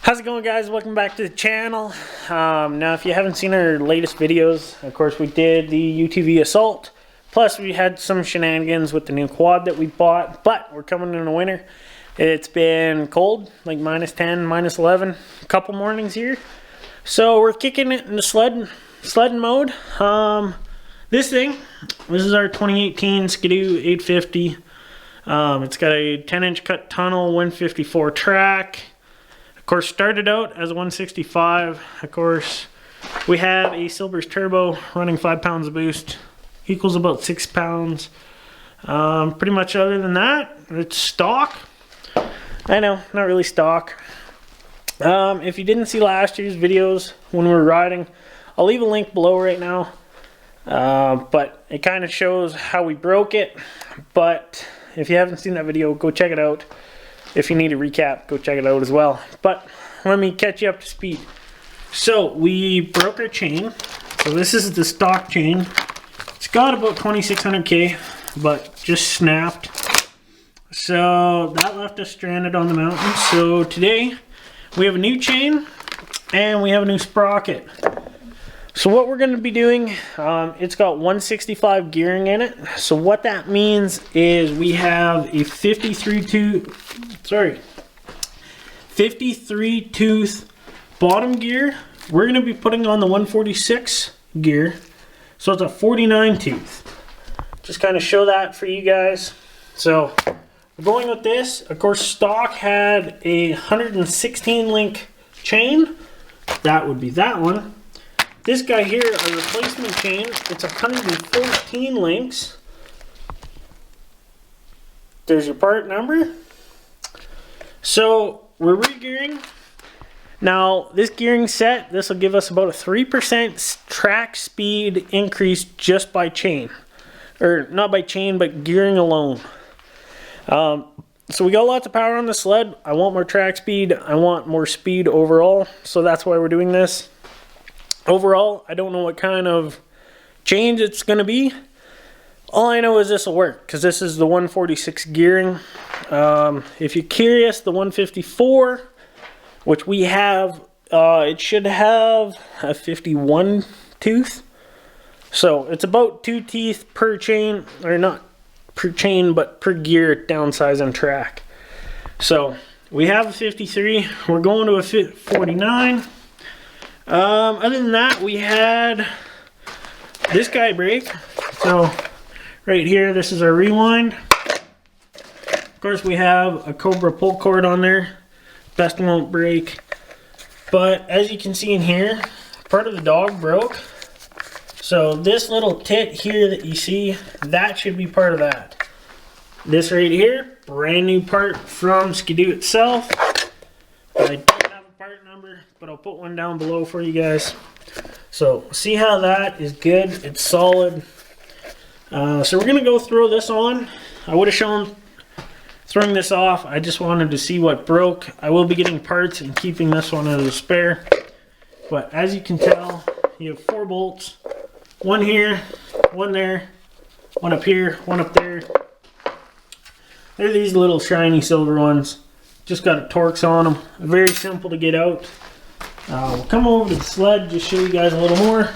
How's it going, guys? Welcome back to the channel. Now if you haven't seen our latest videos, of course we did the UTV assault, plus we had some shenanigans with the new quad that we bought, but we're coming in the winter. It's been cold, like -10, -11 a couple mornings here, so we're kicking it in the sledding mode. This is our 2018 Skidoo 850. It's got a 10-inch cut tunnel, 154 track. Of course, started out as a 165. Of course, we have a SilberTurbo running 5 pounds of boost, equals about 6 pounds. Pretty much other than that, it's stock. I know, not really stock. If you didn't see last year's videos when we were riding, I'll leave a link below right now. But it kind of shows how we broke it. But if you haven't seen that video, go check it out. If you need a recap, go check it out as well. But let me catch you up to speed. So we broke our chain. So this is the stock chain. It's got about 2600K, but just snapped. So that left us stranded on the mountain. So today we have a new chain and we have a new sprocket. So what we're going to be doing, it's got 165 gearing in it. So what that means is we have a 53 tooth bottom gear. We're going to be putting on the 146 gear. So it's a 49 tooth. Just kind of show that for you guys. So we're going with this. Of course, stock had a 116 link chain. That would be that one. This guy here, a replacement chain, it's 114 links. There's your part number. So we're re-gearing. Now this gearing set, this will give us about a 3% track speed increase just by chain. Or not by chain, but gearing alone. So we got lots of power on the sled. I want more track speed. I want more speed overall. So that's why we're doing this. Overall, I don't know what kind of change it's going to be. All I know is this will work because this is the 146 gearing. If you're curious, the 154, which we have, it should have a 51 tooth. So it's about 2 teeth per chain, or not per chain, but per gear downsize on track. So we have a 53. We're going to a 49. Other than that, we had this guy break. So right here, this is our rewind. Of course, we have a Cobra pull cord on there. Best won't break. But as you can see in here, part of the dog broke. So this little tit here that you see, that should be part of that. This right here, brand new part from Skidoo itself. I don't have a part number, but I'll put one down below for you guys. So see how that is good, it's solid. So we're gonna go throw this on. I would have shown throwing this off. I just wanted to see what broke. I will be getting parts and keeping this one as a spare. But as you can tell, you have 4 bolts. One here, one there, one up here, one up there. They're these little shiny silver ones. Just got a Torx on them. Very simple to get out. We'll come over to the sled, just show you guys a little more.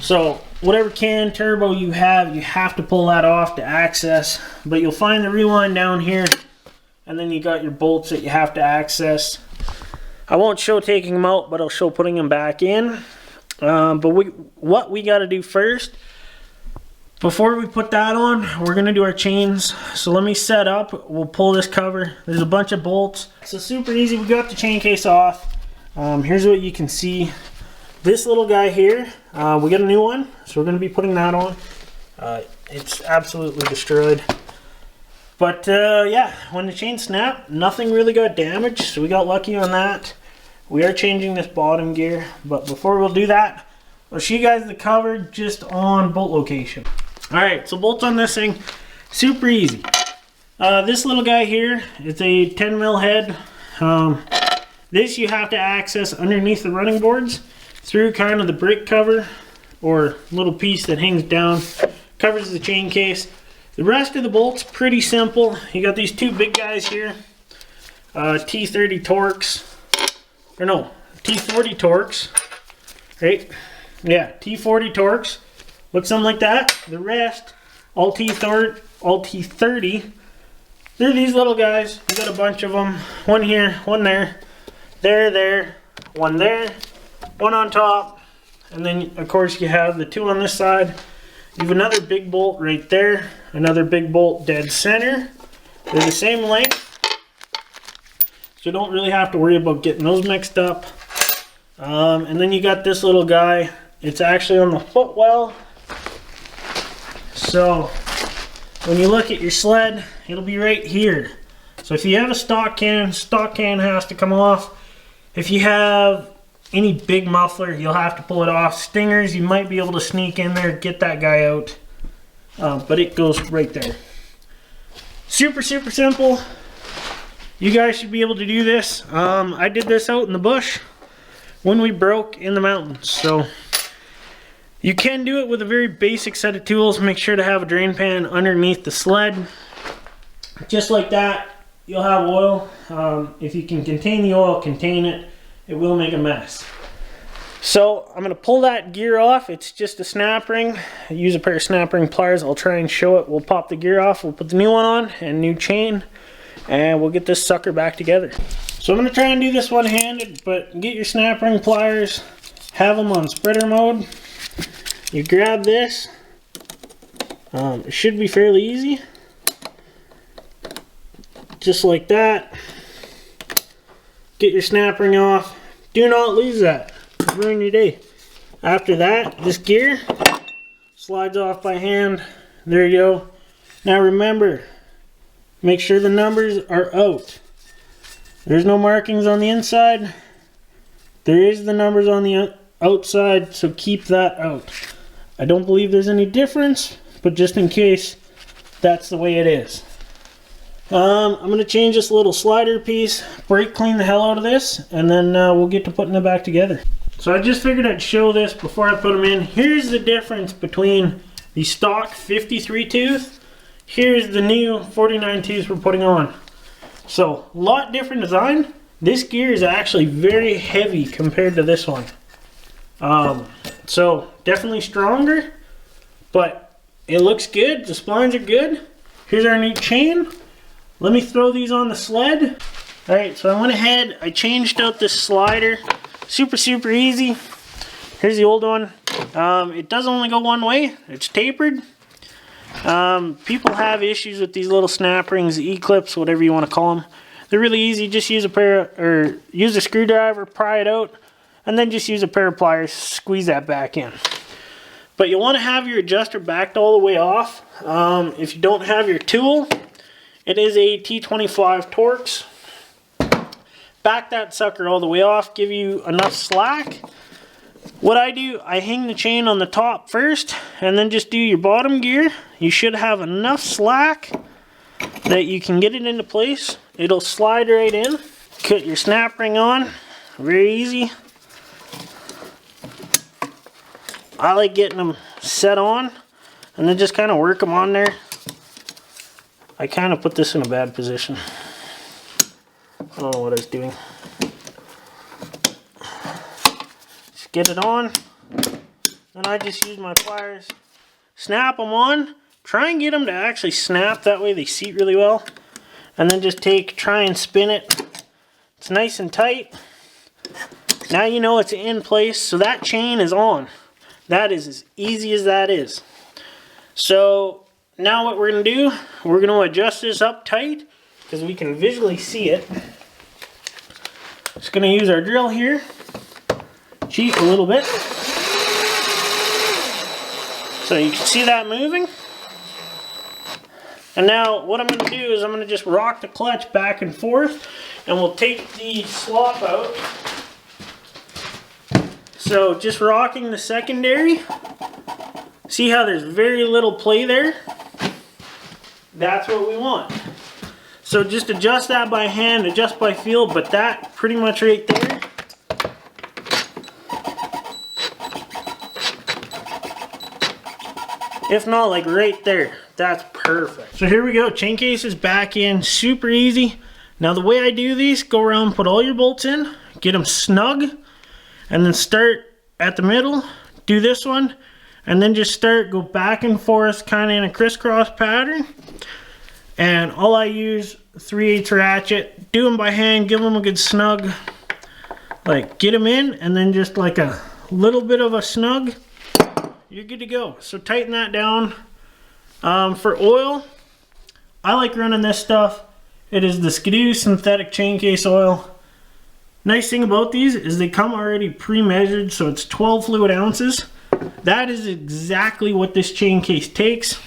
So whatever can turbo you have to pull that off to access. But you'll find the rewind down here, and then you got your bolts that you have to access. I won't show taking them out, but I'll show putting them back in. But what we got to do first, before we put that on, we're going to do our chains. So let me set up. We'll pull this cover. There's a bunch of bolts. So super easy. We got the chain case off. Here's what you can see. This little guy here, we got a new one. So we're going to be putting that on. It's absolutely destroyed. But yeah, when the chain snapped, nothing really got damaged. So we got lucky on that. We are changing this bottom gear. But before we'll do that, I'll show you guys the cover just on bolt location. Alright, so bolts on this thing, super easy. This little guy here, it's a 10 mil head. This you have to access underneath the running boards through kind of the brick cover or little piece that hangs down, covers the chain case. The rest of the bolts, pretty simple. You got these 2 big guys here, T30 Torx. or no, T40 Torx, right? Yeah, T40 Torx. Looks something like that. The rest, all T30. They're these little guys. We got a bunch of them. One here, one there, there, one there, one on top. And then, of course, you have the two on this side. You have another big bolt right there. Another big bolt dead center. They're the same length. So you don't really have to worry about getting those mixed up. And then you got this little guy. It's actually on the footwell. So when you look at your sled, it'll be right here. So if you have a stock can has to come off. If you have any big muffler, you'll have to pull it off. Stingers, you might be able to sneak in there, get that guy out. But it goes right there. Super simple. You guys should be able to do this. I did this out in the bush when we broke in the mountains. So you can do it with a very basic set of tools. Make sure to have a drain pan underneath the sled. Just like that, you'll have oil. If you can contain the oil, contain it. It will make a mess. So I'm going to pull that gear off. It's just a snap ring. I use a pair of snap ring pliers. I'll try and show it. We'll pop the gear off. We'll put the new one on and new chain. And we'll get this sucker back together. So I'm going to try and do this one-handed, but get your snap ring pliers. Have them on spreader mode. You grab this. It should be fairly easy. Just like that. Get your snap ring off. Do not lose that. Ruin your day. After that, this gear slides off by hand. There you go. Now remember, make sure the numbers are out. There's no markings on the inside. There is the numbers on the outside, so keep that out. I don't believe there's any difference, but just in case, that's the way it is. I'm going to change this little slider piece, brake clean the hell out of this, and then we'll get to putting it back together. So I just figured I'd show this before I put them in. Here's the difference between the stock 53 tooth. Here's the new 49 tooth we're putting on. So, a lot different design. This gear is actually very heavy compared to this one. So, definitely stronger, but it looks good. The splines are good. Here's our new chain. Let me throw these on the sled. Alright, so I went ahead, I changed out this slider. Super easy. Here's the old one. It does only go one way. It's tapered. People have issues with these little snap rings, E-clips, whatever you want to call them. They're really easy. Just use use a screwdriver, pry it out, and then just use a pair of pliers, squeeze that back in. But you want to have your adjuster backed all the way off. If you don't have your tool, it is a T25 Torx. Back that sucker all the way off, give you enough slack. What I do, I hang the chain on the top first, and then just do your bottom gear. You should have enough slack that you can get it into place. It'll slide right in. Put your snap ring on, very easy. I like getting them set on, and then just kind of work them on there. I kind of put this in a bad position. I don't know what I was doing. Just get it on. Then I just use my pliers. Snap them on. Try and get them to actually snap. That way they seat really well. And then just try and spin it. It's nice and tight. Now you know it's in place. So that chain is on. That is as easy as that is. So now what we're going to do, we're going to adjust this up tight because we can visually see it. Just going to use our drill here, cheat a little bit. So you can see that moving. And now what I'm going to do is I'm going to just rock the clutch back and forth, and we'll take the slop out. So just rocking the secondary. See how there's very little play there? That's what we want. So just adjust that by hand, adjust by feel, but that pretty much right there. If not, like right there, that's perfect. So here we go, chain case is back in, super easy. Now the way I do these, go around, put all your bolts in, get them snug, and then start at the middle, do this one, and then just go back and forth kind of in a crisscross pattern. And all I use 3/8 ratchet, do them by hand, give them a good snug, like get them in, and then just like a little bit of a snug, you're good to go. So tighten that down. For oil, I like running this stuff. It is the Skidoo synthetic chain case oil. Nice thing about these is they come already pre-measured, so it's 12 fluid ounces. That is exactly what this chain case takes.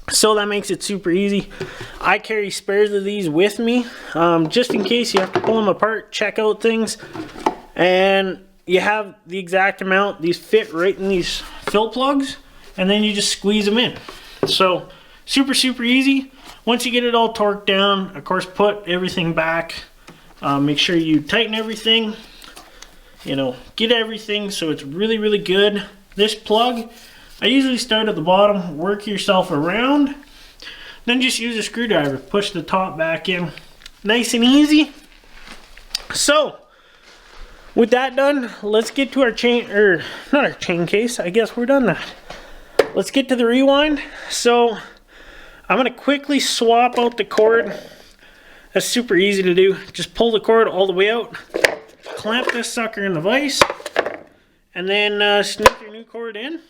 So that makes it super easy. I carry spares of these with me, just in case you have to pull them apart, check out things, and you have the exact amount. These fit right in these fill plugs, and then you just squeeze them in. So super easy. Once you get it all torqued down, of course, put everything back. Make sure you tighten everything, you know, get everything so it's really good. This plug, I usually start at the bottom, work yourself around, then just use a screwdriver, push the top back in. Nice and easy. So, with that done, let's get to our chain, or not our chain case, I guess we're done that. Let's get to the rewind. So, I'm gonna quickly swap out the cord. That's super easy to do. Just pull the cord all the way out, clamp this sucker in the vise, and then sneak your new cord in.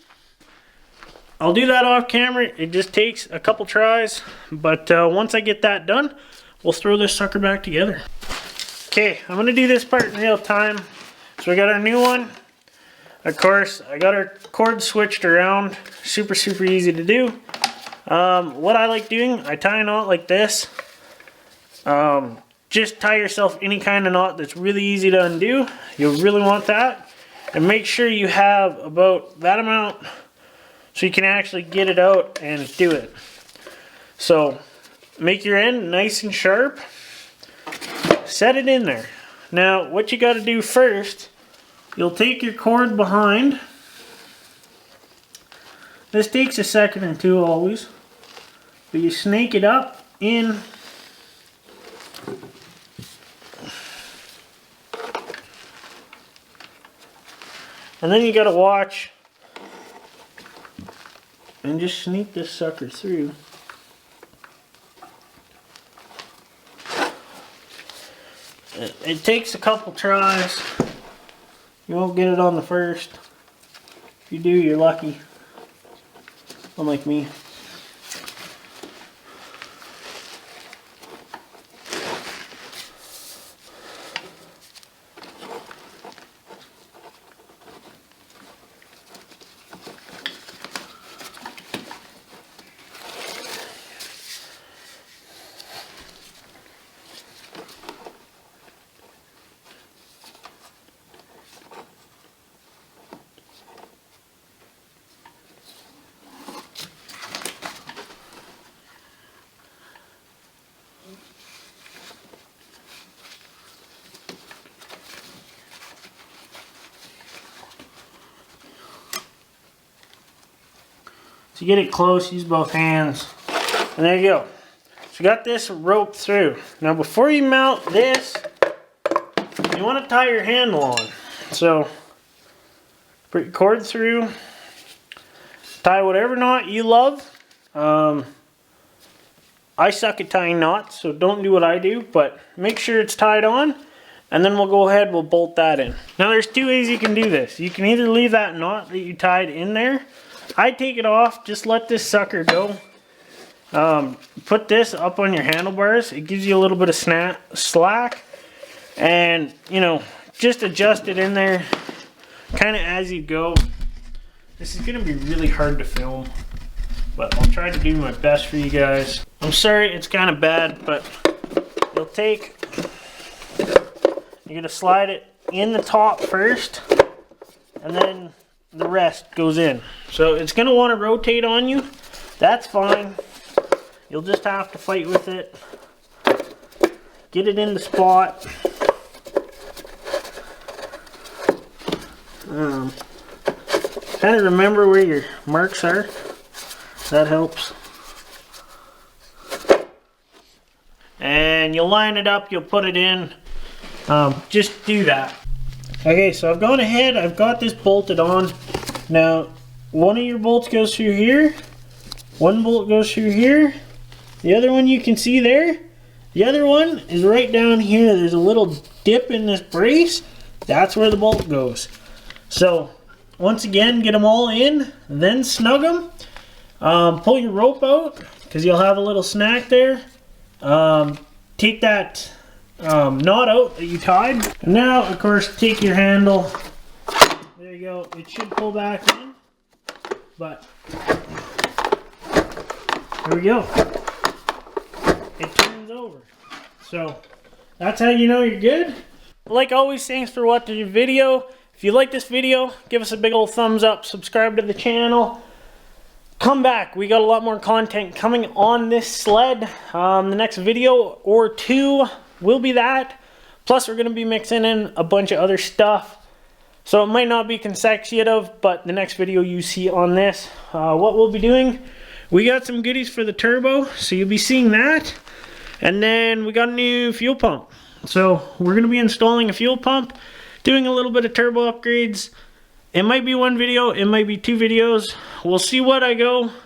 I'll do that off camera. It just takes a couple tries, but once I get that done, we'll throw this sucker back together. Okay, I'm gonna do this part in real time. So we got our new one. Of course, I got our cord switched around. Super easy to do. What I like doing, I tie a knot like this. Just tie yourself any kind of knot that's really easy to undo. You'll really want that. And make sure you have about that amount so you can actually get it out and do it. So make your end nice and sharp. Set it in there. Now what you got to do first, you'll take your cord behind. This takes a second or two always. But you snake it up in. And then you gotta watch and just sneak this sucker through. It takes a couple tries. You won't get it on the first. If you do, you're lucky. Unlike me. To get it close, use both hands. And there you go. So you got this rope through. Now before you mount this, you want to tie your handle on. So put your cord through. Tie whatever knot you love. I suck at tying knots, so don't do what I do, but make sure it's tied on. And then we'll go ahead, we'll bolt that in. Now there's two ways you can do this. You can either leave that knot that you tied in there. I take it off, just let this sucker go. Put this up on your handlebars. It gives you a little bit of slack. And, you know, just adjust it in there kind of as you go. This is going to be really hard to film, but I'll try to do my best for you guys. I'm sorry it's kind of bad, but you'll take, you're going to slide it in the top first, and then the rest goes in. So it's going to want to rotate on you. That's fine. You'll just have to fight with it. Get it in the spot. Kind of remember where your marks are. That helps. And you'll line it up. You'll put it in. just do that. Okay, so I've gone ahead, I've got this bolted on. Now, one of your bolts goes through here, one bolt goes through here, the other one you can see there, the other one is right down here. There's a little dip in this brace, that's where the bolt goes. So, once again, get them all in, then snug them. Pull your rope out, because you'll have a little snack there. Take that knot out that you tied. And now, of course, take your handle. There you go. It should pull back in. But, there we go. It turns over. So, that's how you know you're good. Like always, thanks for watching the video. If you like this video, give us a big old thumbs up. Subscribe to the channel. Come back. We got a lot more content coming on this sled. The next video or two will be that. Plus, we're going to be mixing in a bunch of other stuff. So it might not be consecutive, but the next video you see on this, what we'll be doing, we got some goodies for the turbo, so you'll be seeing that. And then we got a new fuel pump. So we're going to be installing a fuel pump, doing a little bit of turbo upgrades. It might be one video, it might be two videos. We'll see what I go.